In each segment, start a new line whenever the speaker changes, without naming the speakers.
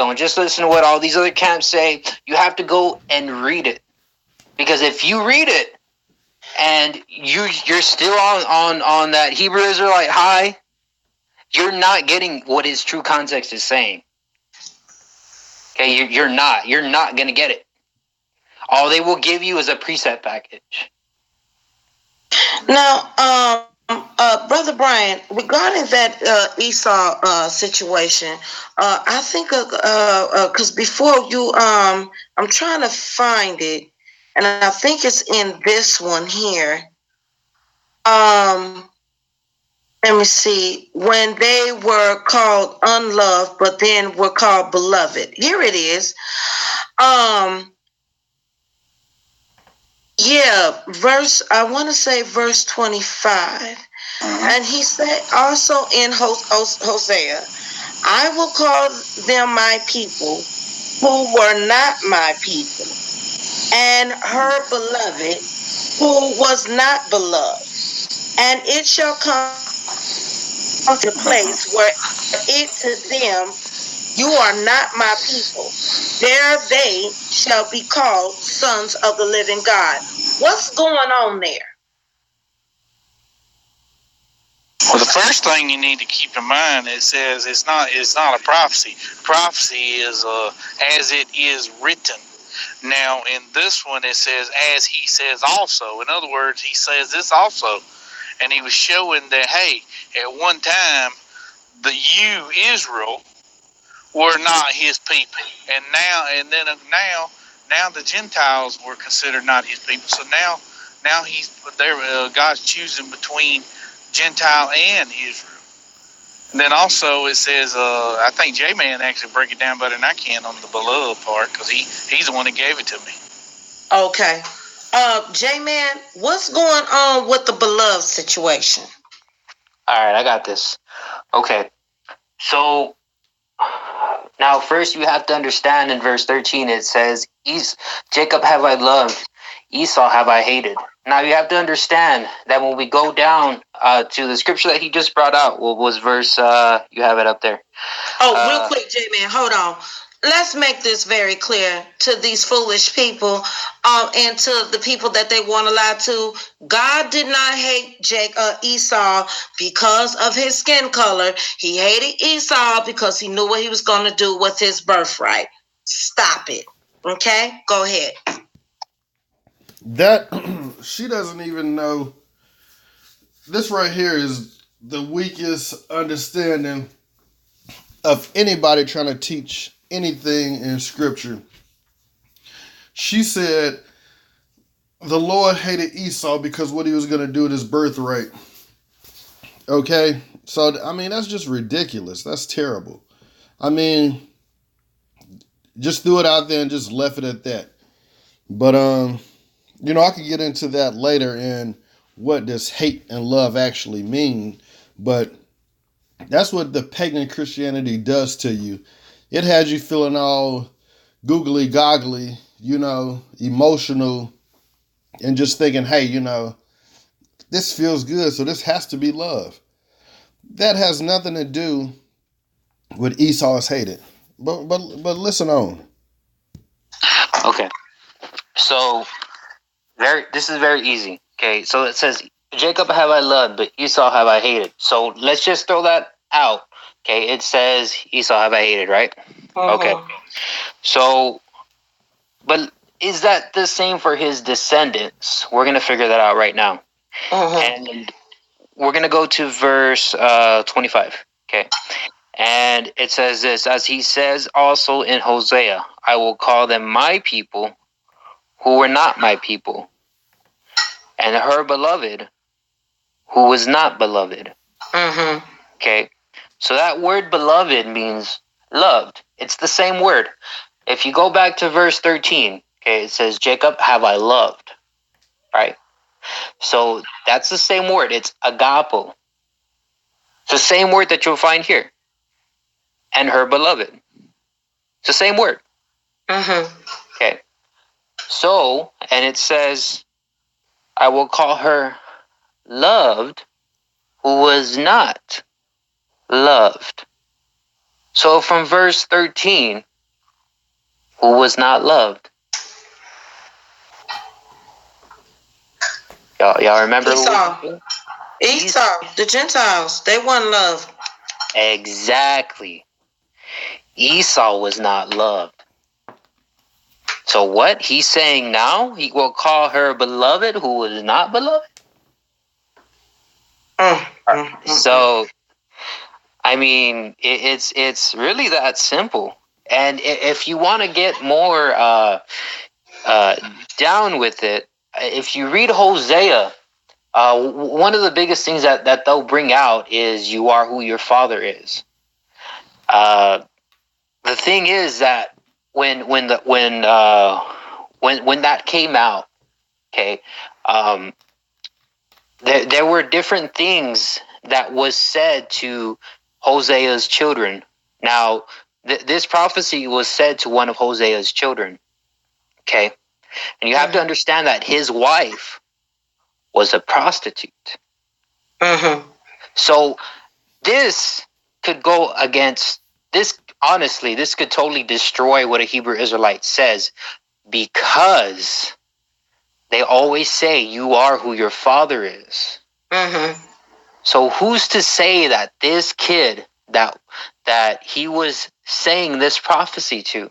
Don't just listen to what all these other camps say. You have to go and read it. Because if you read it and you're still on that Hebrew Israelite high, you're not getting what his true context is saying. Okay, you're not going to get it. All they will give you is a preset package.
Now, Brother Brian, regarding that Esau situation, I think because before you, I'm trying to find it, and I think it's in this one here. Let me see. When they were called unloved, but then were called beloved. Here it is. Yeah, I want to say verse 25. And he said also in Hosea, I will call them my people who were not my people, and her beloved who was not beloved. And it shall come to the place where it to them, you are not my people. There they shall be called sons of the living God. What's going on there?
Well, the first thing you need to keep in mind, it says it's not a prophecy. Prophecy is as it is written. Now, in this one, it says as he says also. In other words, he says this also, and he was showing that hey, at one time, the you Israel were not his people, and now the Gentiles were considered not his people. So now he's there. God's choosing between Gentile and Israel. And then also it says, I think J-Man actually break it down better than I can on the beloved part, because he's the one that gave it to me.
Okay. J-Man, what's going on with the beloved situation?
All right, I got this. Okay. So now first you have to understand in verse 13 it says, Jacob have I loved, Esau have I hated. Now you have to understand that when we go down to the scripture that he just brought out, what was verse, you have it up there.
Oh, real quick, J-Man, hold on. Let's make this very clear to these foolish people and to the people that they want to lie to. God did not hate Esau because of his skin color. He hated Esau because he knew what he was going to do with his birthright. Stop it. Okay? Go ahead.
That she doesn't even know. This right here is the weakest understanding of anybody trying to teach anything in scripture. She said the Lord hated Esau because what he was going to do with his birthright. Okay? So, I mean, that's just ridiculous. That's terrible. I mean, just threw it out there and just left it at that. But, you know, I could get into that later and what does hate and love actually mean. But that's what the pagan Christianity does to you. It has you feeling all googly goggly, you know, emotional, and just thinking, hey, you know, this feels good, so this has to be love. That has nothing to do with Esau is hated. But listen on.
Okay. So this is very easy. Okay, so it says, Jacob have I loved, but Esau have I hated. So let's just throw that out. Okay, it says Esau have I hated, right? Okay. So, but is that the same for his descendants? We're going to figure that out right now. And we're going to go to verse 25. Okay. And it says this, as he says also in Hosea, I will call them my people who were not my people, and her beloved who was not beloved. Okay. So that word beloved means loved. It's the same word. If you go back to verse 13, okay, it says, Jacob have I loved, right? So that's the same word. It's agapo. It's the same word that you'll find here. And her beloved. It's the same word. Okay. So, and it says, I will call her loved who was not loved. So from verse 13, who was not loved? Y'all remember
Esau, the Gentiles, they weren't loved.
Exactly. Esau was not loved. So what? He's saying now he will call her beloved who was not beloved? So, I mean, it's really that simple. And if you want to get more down with it, if you read Hosea, one of the biggest things that they'll bring out is you are who your father is. The thing is that when that came out, okay, there were different things that was said to Hosea's children. Now, this prophecy was said to one of Hosea's children, okay, and you have to understand that his wife was a prostitute. So this could go against this. Honestly, this could totally destroy what a Hebrew Israelite says, because they always say you are who your father is. So who's to say that this kid that he was saying this prophecy to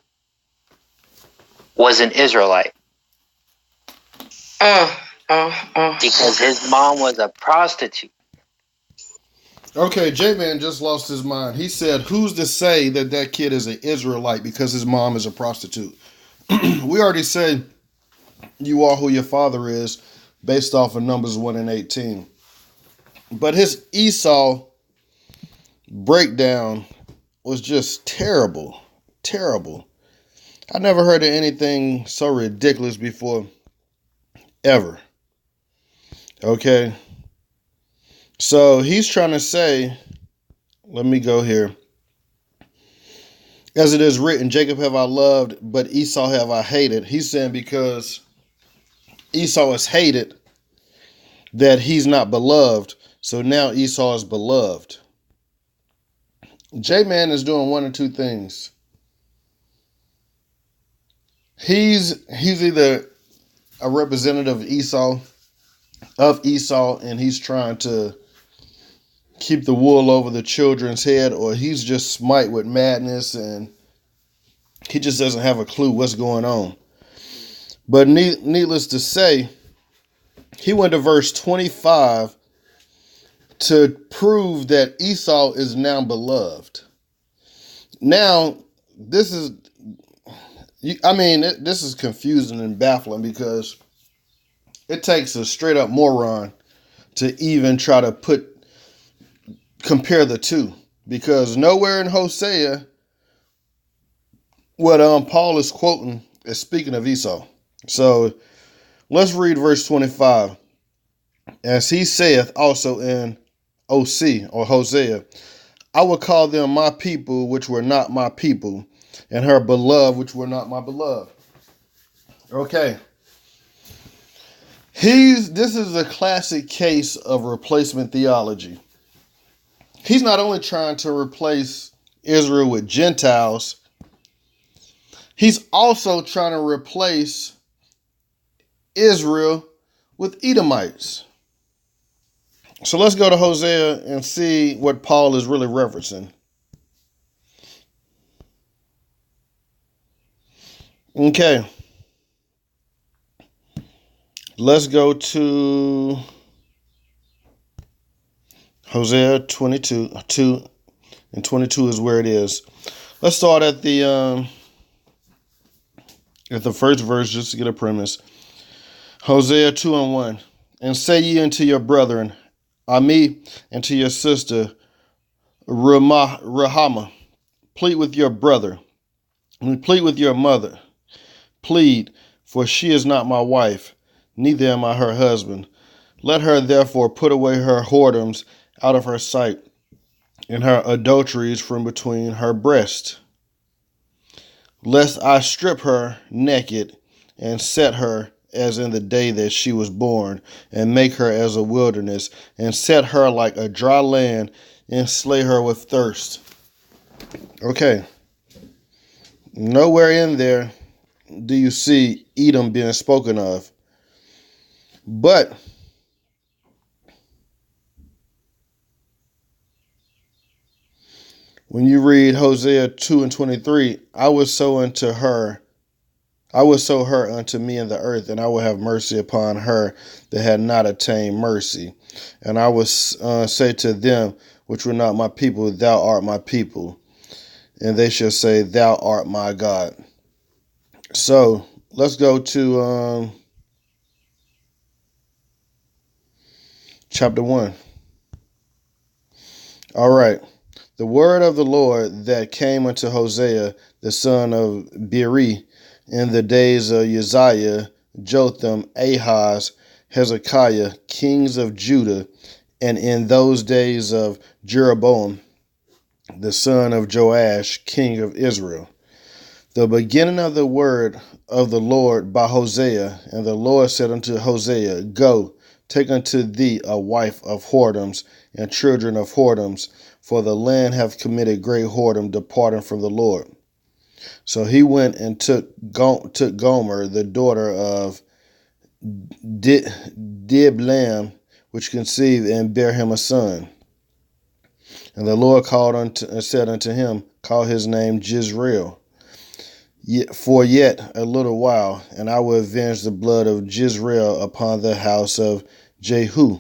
was an Israelite? Because his mom was a prostitute.
Okay, J-Man just lost his mind. He said, who's to say that kid is an Israelite because his mom is a prostitute? We already said you are who your father is based off of Numbers 1 and 18. But his Esau breakdown was just terrible. Terrible. I never heard of anything so ridiculous before, ever. Okay? So he's trying to say, let me go here. As it is written, Jacob have I loved, but Esau have I hated. He's saying because Esau is hated, that he's not beloved. So now Esau is beloved. J-Man is doing one or two things. He's either a representative of Esau, and he's trying to keep the wool over the children's head, or he's just smite with madness and he just doesn't have a clue what's going on. But needless to say, he went to verse 25 to prove that Esau is now beloved. Now, this is confusing and baffling, because it takes a straight up moron to even try to compare the two, because nowhere in Hosea what Paul is quoting is speaking of Esau. So let's read verse 25. As he saith also in OC or Hosea, I will call them my people which were not my people, and her beloved which were not my beloved. Okay. This is a classic case of replacement theology. He's not only trying to replace Israel with Gentiles, he's also trying to replace Israel with Edomites. So let's go to Hosea and see what Paul is really referencing. Okay. Let's go to Hosea 2 and 22 is where it is. Let's start at the first verse just to get a premise. Hosea 2 and 1. And say ye unto your brethren, Ami, and to your sister, Rahama, plead with your brother, and plead with your mother. Plead, for she is not my wife, neither am I her husband. Let her therefore put away her whoredoms out of her sight, and her adulteries from between her breasts, lest I strip her naked, and set her as in the day that she was born, and make her as a wilderness, and set her like a dry land, and slay her with thirst. Okay. Nowhere in there do you see Edom being spoken of. But when you read Hosea 2:23, I will sow her unto me in the earth, and I will have mercy upon her that had not attained mercy. And I will say to them which were not my people, thou art my people. And they shall say, thou art my God. So let's go to chapter 1. All right. The word of the Lord that came unto Hosea, the son of Beeri, in the days of Uzziah, Jotham, Ahaz, Hezekiah, kings of Judah, and in those days of Jeroboam, the son of Joash, king of Israel. The beginning of the word of the Lord by Hosea. And the Lord said unto Hosea, Go, take unto thee a wife of whoredoms and children of whoredoms, for the land hath committed great whoredom, departing from the Lord. So he went and took Gomer, the daughter of Diblam, which conceived and bare him a son. And the Lord said unto him, Call his name Jezreel. For yet a little while, and I will avenge the blood of Jezreel upon the house of Jehu,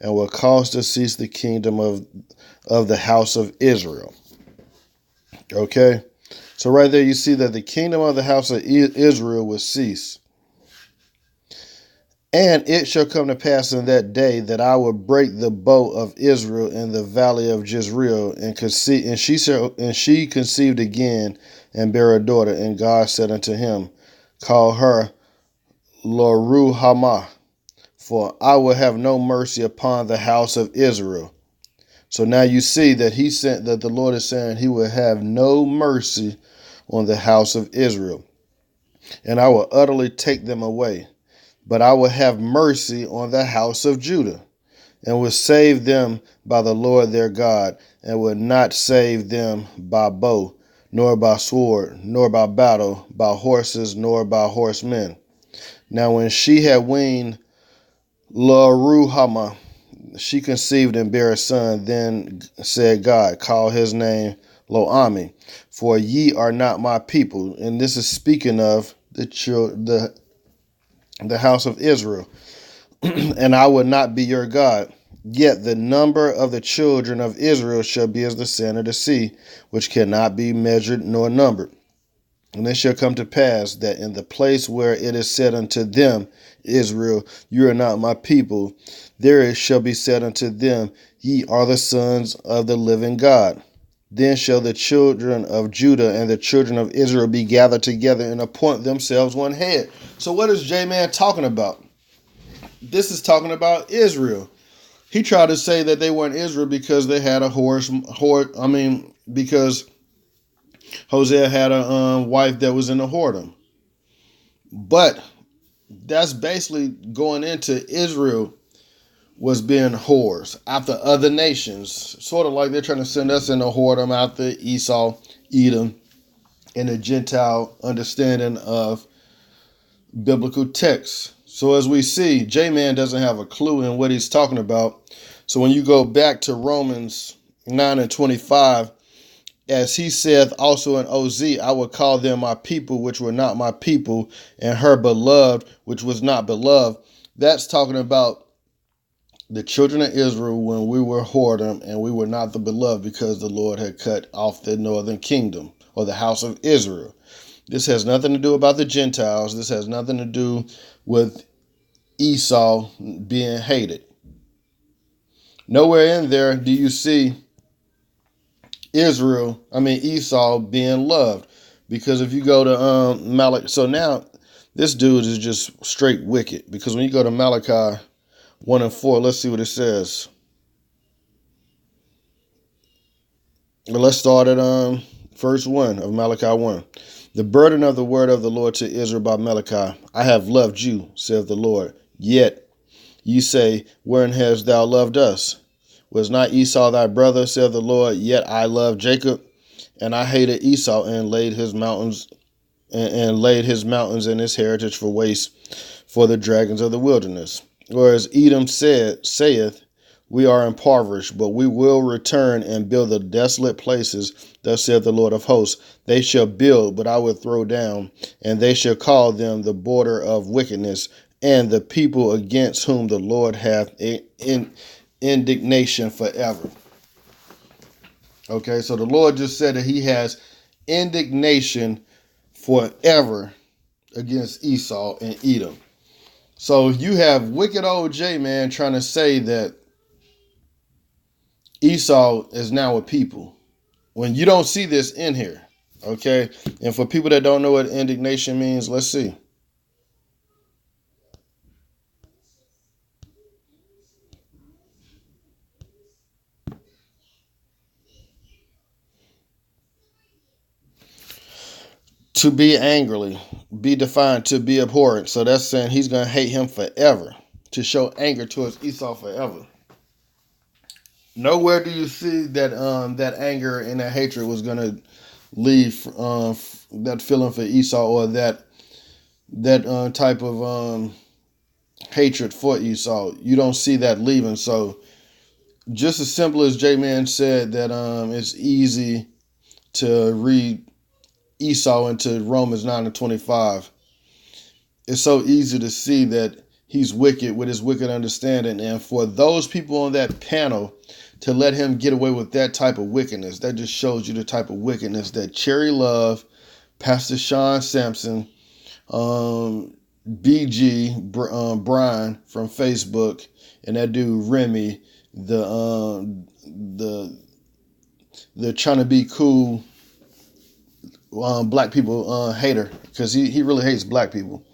and will cause to cease the kingdom of the house of Israel. Okay? So right there you see that the kingdom of the house of Israel will cease. And it shall come to pass in that day that I will break the bow of Israel in the valley of Jezreel, and she conceived again and bare a daughter. And God said unto him, Call her Loruhamah, for I will have no mercy upon the house of Israel. So now you see that that the Lord is saying he will have no mercy on the house of Israel, and I will utterly take them away. But I will have mercy on the house of Judah, and will save them by the Lord their God, and will not save them by bow, nor by sword, nor by battle, by horses, nor by horsemen. Now when she had weaned Loruhamah, she conceived and bare a son. Then said God, Call his name Lo-Ami, for ye are not my people. And this is speaking of the house of Israel. And I will not be your God. Yet the number of the children of Israel shall be as the sand of the sea, which cannot be measured nor numbered. And it shall come to pass that in the place where it is said unto them, Israel, you are not my people, there it shall be said unto them, ye are the sons of the living God. Then shall the children of Judah and the children of Israel be gathered together and appoint themselves one head. So what is J-Man talking about? This is talking about Israel. He tried to say that they weren't Israel because they had because Hosea had a wife that was in a whoredom. But that's basically going into Israel was being whores after other nations. Sort of like they're trying to send us in a whoredom after Esau, Edom, and the Gentile understanding of biblical texts. So as we see, J-Man doesn't have a clue in what he's talking about. So when you go back to Romans 9:25, as he saith also in OZ, I will call them my people, which were not my people, and her beloved, which was not beloved. That's talking about the children of Israel when we were whoredom and we were not the beloved because the Lord had cut off the northern kingdom or the house of Israel. This has nothing to do about the Gentiles. This has nothing to do with Esau being hated. Nowhere in there do you see Esau being loved. Because if you go to Malachi, so now this dude is just straight wicked. Because when you go to Malachi 1:4, let's see what it says. Let's start at verse 1 of Malachi 1. The burden of the word of the Lord to Israel by Malachi. I have loved you, saith the Lord. Yet ye say, wherein hast thou loved us? Was not Esau thy brother, saith the Lord? Yet I loved Jacob, and I hated Esau and laid his mountains and laid his mountains and his heritage for waste for the dragons of the wilderness. Whereas Edom saith, we are impoverished, but we will return and build the desolate places, thus saith the Lord of hosts. They shall build, but I will throw down, and they shall call them the border of wickedness, and the people against whom the Lord hath indignation forever. Okay, so the Lord just said that he has indignation forever against Esau and Edom. So you have wicked old J-Man trying to say that Esau is now a people, when you don't see this in here. Okay, and for people that don't know what indignation means, let's see. To be angrily, be defined to be abhorrent. So that's saying he's going to hate him forever, to show anger towards Esau forever. Nowhere do you see that that anger and that hatred was going to leave that feeling for Esau, or that type of hatred for Esau. You don't see that leaving. So just as simple as J-Man said that it's easy to read Esau into Romans 9:25. It's so easy to see that he's wicked with his wicked understanding. And for those people on that panel to let him get away with that type of wickedness, that just shows you the type of wickedness that Cherrylove, Pastor Sean Sampson, BG, Brian from Facebook, and that dude Remy, the trying to be cool black people hater, because he really hates black people.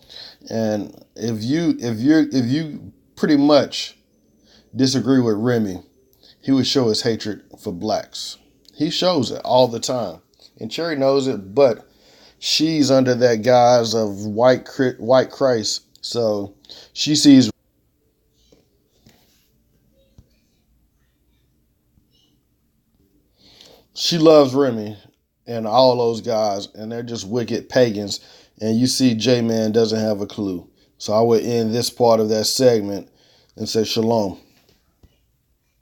And if you pretty much disagree with Remy, he would show his hatred for blacks. He shows it all the time, and Cherry knows it, but she's under that guise of white Christ, so she sees. She loves Remy and all those guys, and they're just wicked pagans. And you see J-Man doesn't have a clue. So I would end this part of that segment and say shalom.